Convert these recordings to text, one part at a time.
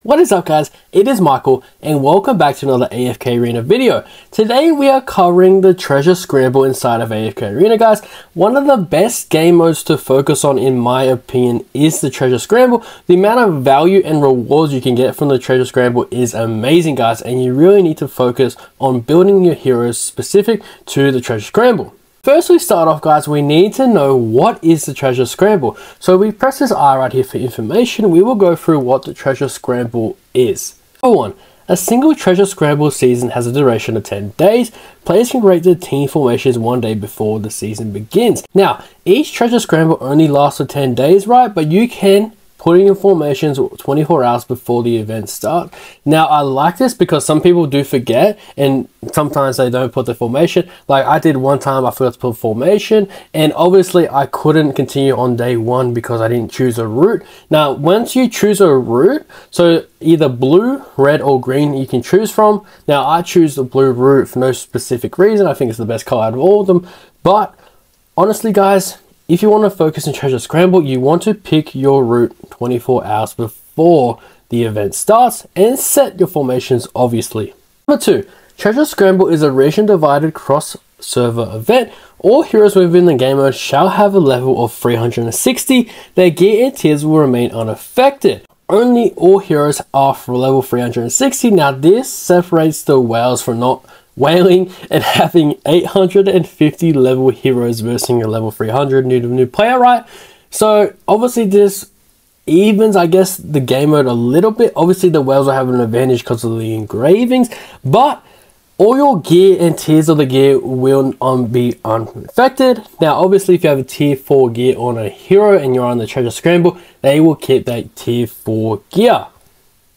What is up guys, it is Michael and welcome back to another AFK Arena video. Today we are covering the Treasure Scramble inside of AFK Arena guys. One of the best game modes to focus on in my opinion is the Treasure Scramble. The amount of value and rewards you can get from the Treasure Scramble is amazing guys, and you really need to focus on building your heroes specific to the Treasure Scramble. First we start off guys, we need to know what is the Treasure Scramble. So we press this I right here for information. We will go through what the Treasure Scramble is. Number 1. A single Treasure Scramble season has a duration of 10 days. Players can create their team formations one day before the season begins. Now, each Treasure Scramble only lasts for 10 days, right? But you can put in your formations 24 hours before the event start. Now, I like this because some people do forget and sometimes they don't put the formation. Like I did one time, I forgot to put formation, and obviously I couldn't continue on day 1 because I didn't choose a route. Now, once you choose a route, so either blue, red, or green you can choose from. Now, I choose the blue route for no specific reason. I think it's the best color out of all of them. But honestly, guys, if you want to focus on Treasure Scramble, you want to pick your route 24 hours before the event starts and set your formations obviously. Number 2, Treasure Scramble is a region divided cross-server event. All heroes within the game mode shall have a level of 360. Their gear and tiers will remain unaffected. Only all heroes are for level 360. Now this separates the whales from not whaling and having 850 level heroes versus a level 300 new player, right? So obviously this evens, I guess, the game mode a little bit. Obviously the whales will have an advantage because of the engravings, but all your gear and tiers of the gear will be unaffected. Now obviously if you have a tier 4 gear on a hero and you're on the Treasure Scramble, they will keep that tier 4 gear.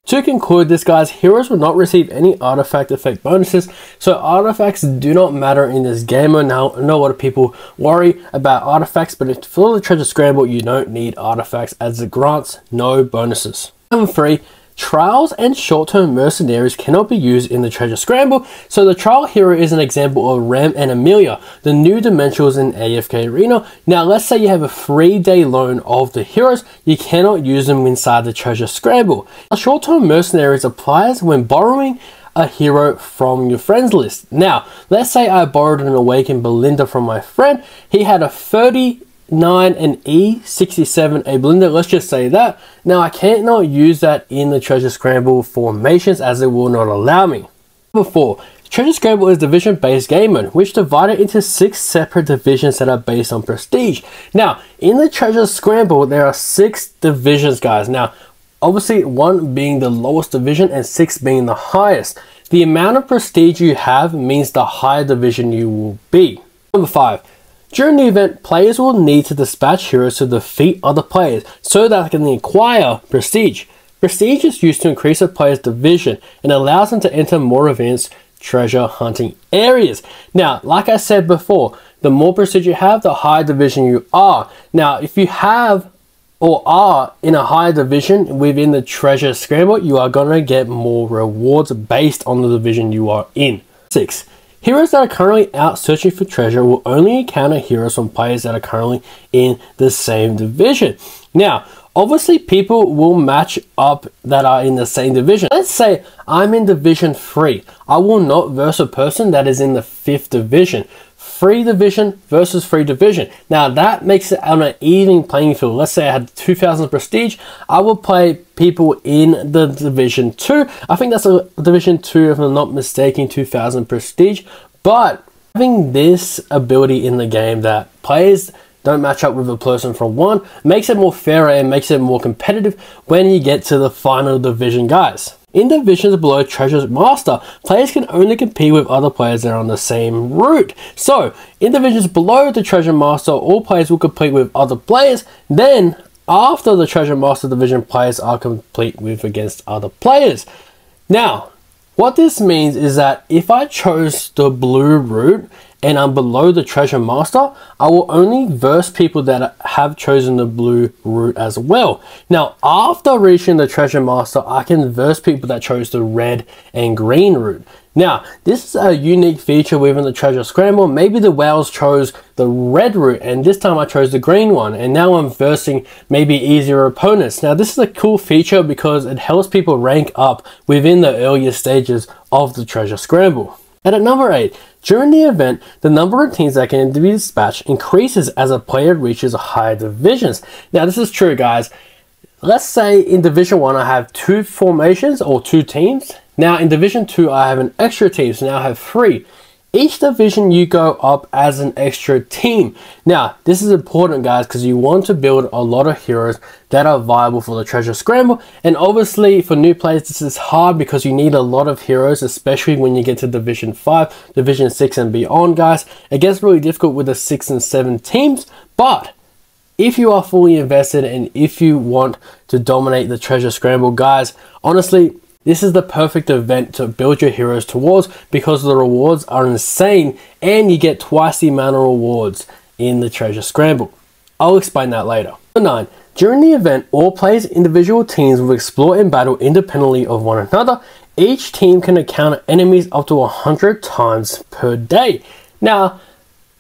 To conclude this guys, heroes will not receive any artifact effect bonuses, so artifacts do not matter in this game. Now I know a lot of people worry about artifacts, but for the Treasure Scramble you don't need artifacts as it grants no bonuses. Number 3. Trials and short-term mercenaries cannot be used in the Treasure Scramble. So the trial hero is an example of Ram and Amelia, the new dimensionals in AFK Arena. Now let's say you have a 3-day loan of the heroes, you cannot use them inside the Treasure Scramble. Short-term mercenaries applies when borrowing a hero from your friends list. Now let's say I borrowed an Awakened Belinda from my friend. He had a 39 and E67 a Belinda, let's just say that. Now I can't not use that in the Treasure Scramble formations as it will not allow me. Number 4. Treasure Scramble is division based game mode, which divided into 6 separate divisions that are based on prestige. Now in the Treasure Scramble there are 6 divisions guys. Now obviously 1 being the lowest division and 6 being the highest. The amount of prestige you have means the higher division you will be. Number 5. During the event, players will need to dispatch heroes to defeat other players so that they can acquire prestige. Prestige is used to increase a player's division and allows them to enter more advanced treasure hunting areas. Now, like I said before, the more prestige you have, the higher division you are. Now, if you have or are in a higher division within the Treasure Scramble, you are going to get more rewards based on the division you are in. 6. Heroes that are currently out searching for treasure will only encounter heroes from players that are currently in the same division. Now, obviously people will match up that are in the same division. Let's say I'm in division 3. I will not verse a person that is in the 5th division. 3 division versus 3 division. Now that makes it on an even playing field. Let's say I had 2000 prestige. I will play people in the division 2. I think that's a division 2 if I'm not mistaken, 2000 prestige. But having this ability in the game that players don't match up with a person from 1 makes it more fairer and makes it more competitive when you get to the final division guys. In divisions below Treasure Master, players can only compete with other players that are on the same route. So, in divisions below the Treasure Master, all players will compete with other players. Then, after the Treasure Master division, players are complete with against other players. Now, what this means is that if I chose the blue route and I'm below the treasure master, I will only verse people that have chosen the blue route as well. Now, after reaching the treasure master, I can verse people that chose the red and green route. Now, this is a unique feature within the Treasure Scramble. Maybe the whales chose the red route and this time I chose the green one, and now I'm versing maybe easier opponents. Now, this is a cool feature because it helps people rank up within the earlier stages of the Treasure Scramble. And at number 8, during the event, the number of teams that can be dispatched increases as a player reaches higher divisions. Now, this is true, guys. Let's say in Division 1 I have 2 formations or 2 teams. Now in Division 2 I have an extra team, so now I have 3. Each division you go up as an extra team. Now this is important, guys, because you want to build a lot of heroes that are viable for the Treasure Scramble. And obviously for new players this is hard because you need a lot of heroes, especially when you get to Division 5, Division 6 and beyond, guys. It gets really difficult with the 6 and 7 teams, but if you are fully invested and if you want to dominate the Treasure Scramble, guys, honestly, this is the perfect event to build your heroes towards because the rewards are insane and you get twice the amount of rewards in the Treasure Scramble. I'll explain that later. Number 9. During the event, all players' individual teams will explore and battle independently of one another. Each team can encounter enemies up to 100 times per day. Now,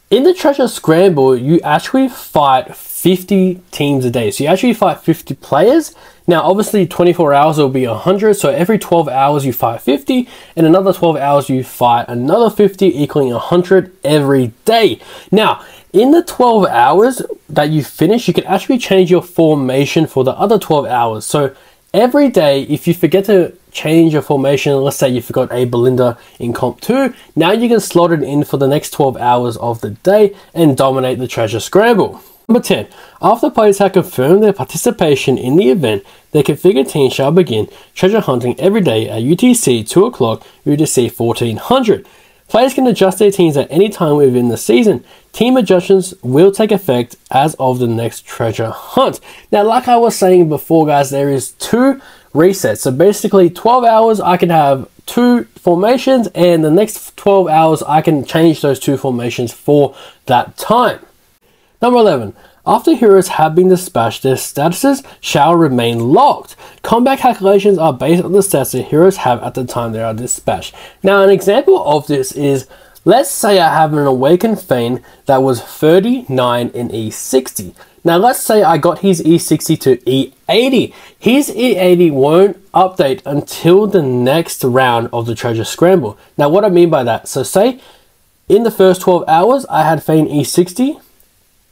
in the Treasure Scramble, you actually fight 50 teams a day. So you actually fight 50 players. Now, obviously 24 hours will be 100. So every 12 hours you fight 50 and another 12 hours you fight another 50, equaling 100 every day. Now, in the 12 hours that you finish, you can actually change your formation for the other 12 hours. So every day, if you forget to change your formation, let's say you forgot a Belinda in Comp 2, now you can slot it in for the next 12 hours of the day and dominate the Treasure Scramble. Number 10. After players have confirmed their participation in the event, their configured team shall begin treasure hunting every day at UTC 2 o'clock, UTC 1400. Players can adjust their teams at any time within the season. Team adjustments will take effect as of the next treasure hunt. Now, like I was saying before, guys, there is 2 resets. So basically 12 hours I can have 2 formations, and the next 12 hours I can change those 2 formations for that time. Number 11. After heroes have been dispatched, their statuses shall remain locked. Combat calculations are based on the stats that heroes have at the time they are dispatched. Now, an example of this is, let's say I have an Awakened Feign that was 39 in E60. Now, let's say I got his E60 to E80. His E80 won't update until the next round of the Treasure Scramble. Now, what I mean by that, so say in the first 12 hours, I had Feign E60.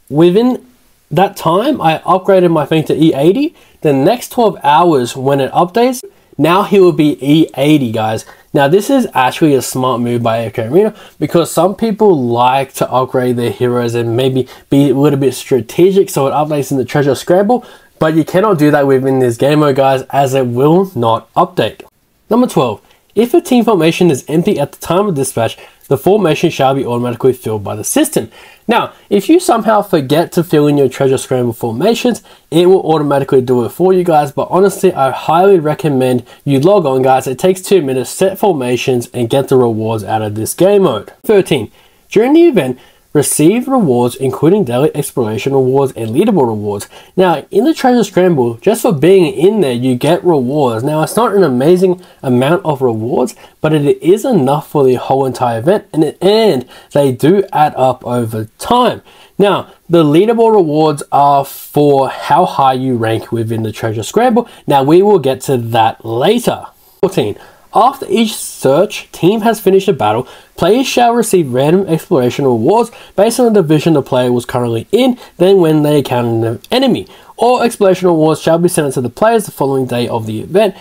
Within that time, I upgraded my Feign to E80. The next 12 hours, when it updates, now he will be E80, guys. Now, this is actually a smart move by AFK Arena because some people like to upgrade their heroes and maybe be a little bit strategic so it updates in the Treasure Scramble, but you cannot do that within this game mode, guys, as it will not update. Number 12. If a team formation is empty at the time of dispatch, the formation shall be automatically filled by the system. Now, if you somehow forget to fill in your Treasure Scramble formations, it will automatically do it for you, guys. But honestly, I highly recommend you log on, guys. It takes 2 minutes, set formations, and get the rewards out of this game mode. 13. During the event, receive rewards including daily exploration rewards and leaderboard rewards. Now, in the Treasure Scramble, just for being in there, you get rewards. Now, it's not an amazing amount of rewards, but it is enough for the whole entire event, and they do add up over time. Now, the leaderboard rewards are for how high you rank within the Treasure Scramble. Now, we will get to that later. 14. After each search team has finished a battle, players shall receive random exploration rewards based on the division the player was currently in, then when they encounter an enemy. All exploration rewards shall be sent to the players the following day of the event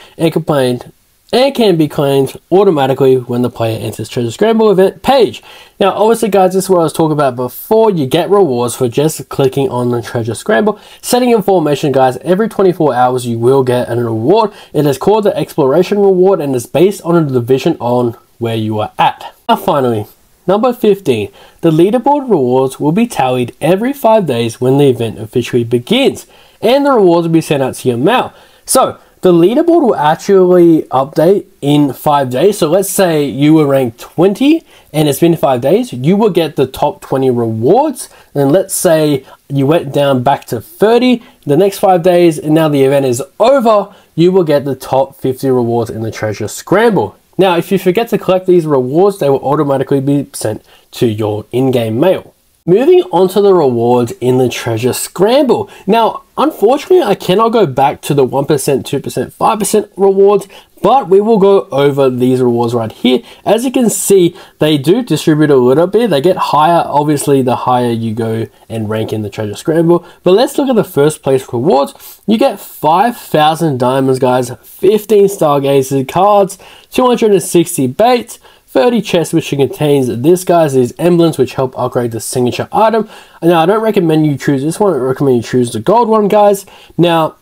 and can be claimed automatically when the player enters Treasure Scramble event page. Now, obviously, guys, this is what I was talking about before. You get rewards for just clicking on the Treasure Scramble. Setting in formation, guys, every 24 hours you will get a reward. It is called the Exploration Reward and is based on the division on where you are at. Now, finally, number 15. The leaderboard rewards will be tallied every 5 days when the event officially begins, and the rewards will be sent out to your mail. So, the leaderboard will actually update in 5 days. So let's say you were ranked 20 and it's been 5 days, you will get the top 20 rewards. And let's say you went down back to 30 the next 5 days, and now the event is over, you will get the top 50 rewards in the Treasure Scramble. Now, if you forget to collect these rewards, they will automatically be sent to your in-game mail. Moving on to the rewards in the Treasure Scramble. Now, unfortunately, I cannot go back to the 1%, 2%, 5% rewards, but we will go over these rewards right here. As you can see, they do distribute a little bit. They get higher, obviously, the higher you go and rank in the Treasure Scramble. But let's look at the first place rewards. You get 5,000 diamonds, guys, 15 stargazer cards, 260 baits, 30 chests, which contains this, guys, these emblems which help upgrade the signature item. Now, I don't recommend you choose this one. I recommend you choose the gold one, guys. Now,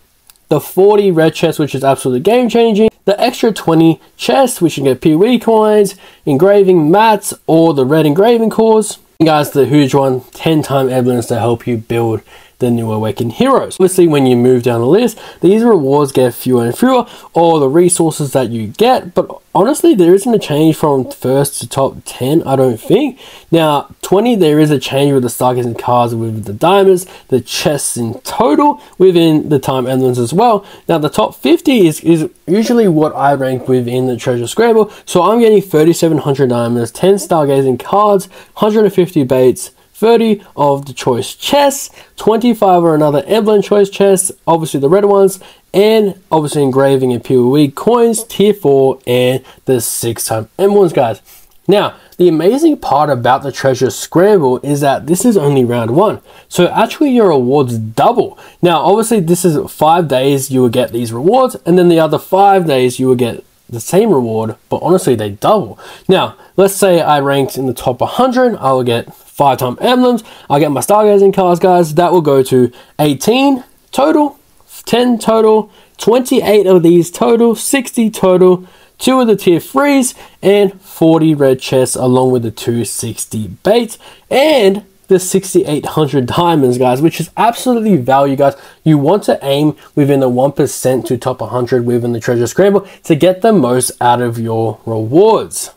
the 40 red chests, which is absolutely game changing. The extra 20 chests, which you can get PoE coins, engraving mats, or the red engraving cores. And guys, the huge one, 10-time emblems to help you build the new awakened heroes. Obviously, when you move down the list, these rewards get fewer and fewer, or the resources that you get. But honestly, there isn't a change from first to top 10, I don't think. Now, 20, there is a change with the stargazing cards with the diamonds, the chests in total within the time emblems as well. Now, the top 50 is usually what I rank within the Treasure Scramble. So I'm getting 3,700 diamonds, 10 stargazing cards, 150 baits, 30 of the choice chests, 25 are another emblem choice chests, obviously the red ones, and obviously engraving and PoE coins, tier 4, and the 6-time emblems, guys. Now, the amazing part about the Treasure Scramble is that this is only round 1. So actually your rewards double. Now, obviously this is 5 days you will get these rewards, and then the other 5 days you will get the same reward, but honestly they double. Now, let's say I ranked in the top 100, I will get 5-time emblems. I get my stargazing cards, guys. That will go to 18 total, 10 total, 28 of these total, 60 total, 2 of the tier 3s, and 40 red chests along with the 260 baits and the 6,800 diamonds, guys, which is absolutely value, guys. You want to aim within the 1% to top 100 within the Treasure Scramble to get the most out of your rewards.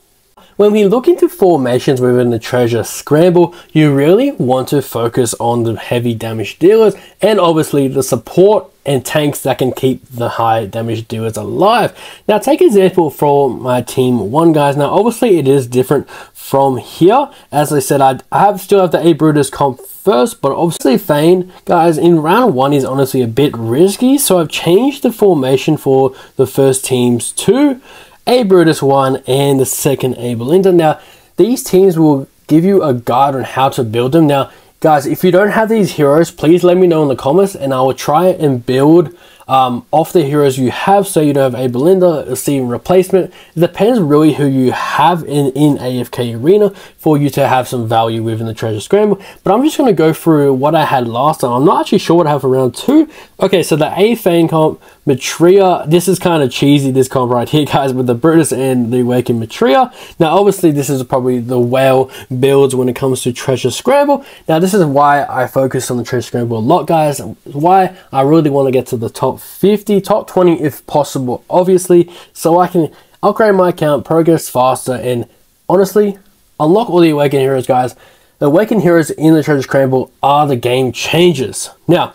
When we look into formations within the Treasure Scramble, you really want to focus on the heavy damage dealers and obviously the support and tanks that can keep the high damage dealers alive. Now, take example from my team 1, guys. Now, obviously it is different from here. As I said, I still have the A Brutus comp first, but obviously Fane, guys, in round 1 is honestly a bit risky. So I've changed the formation for the first teams to A Brutus 1 and the second A Belinda. Now, these teams will give you a guide on how to build them. Now, guys, if you don't have these heroes, please let me know in the comments and I will try and build off the heroes you have. So you don't have A Belinda, a Steven replacement. It depends really who you have in AFK Arena for you to have some value within the Treasure Scramble. But I'm just going to go through what I had last time. I'm not actually sure what I have for round 2. Okay, so the A Fane comp, Matria, this is kind of cheesy, this comp right here, guys, with the Brutus and the Awakened Matria. Now, obviously, this is probably the whale builds when it comes to Treasure Scramble. Now, this is why I focus on the Treasure Scramble a lot, guys. Why I really want to get to the top 50, top 20 if possible, obviously, so I can upgrade my account, progress faster, and honestly, unlock all the Awakened heroes, guys. The Awakened heroes in the Treasure Scramble are the game changers. Now,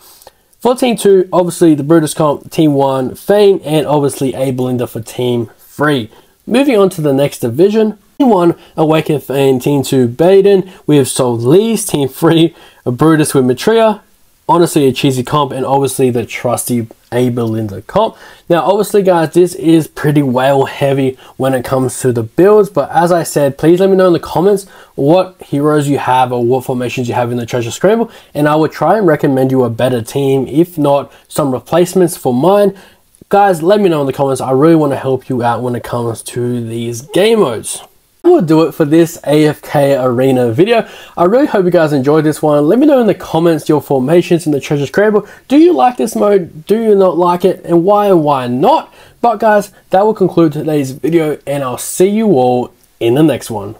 for Team 2, obviously the Brutus comp, Team 1, Fane, and obviously A Belinda for Team 3. Moving on to the next division, Team 1, Awakened Fane, Team 2, Baden, we have Soul Lees, Team 3, a Brutus with Matria, honestly a cheesy comp, and obviously the trusty A Belinda comp. Now, obviously, guys, this is pretty whale heavy when it comes to the builds, but as I said, please let me know in the comments what heroes you have or what formations you have in the Treasure Scramble, and I will try and recommend you a better team, if not some replacements for mine. Guys, let me know in the comments. I really want to help you out when it comes to these game modes. That will do it for this AFK Arena video. I really hope you guys enjoyed this one. Let me know in the comments your formations in the Treasure Scramble. Do you like this mode? Do you not like it? And why not? But guys, that will conclude today's video, and I'll see you all in the next one.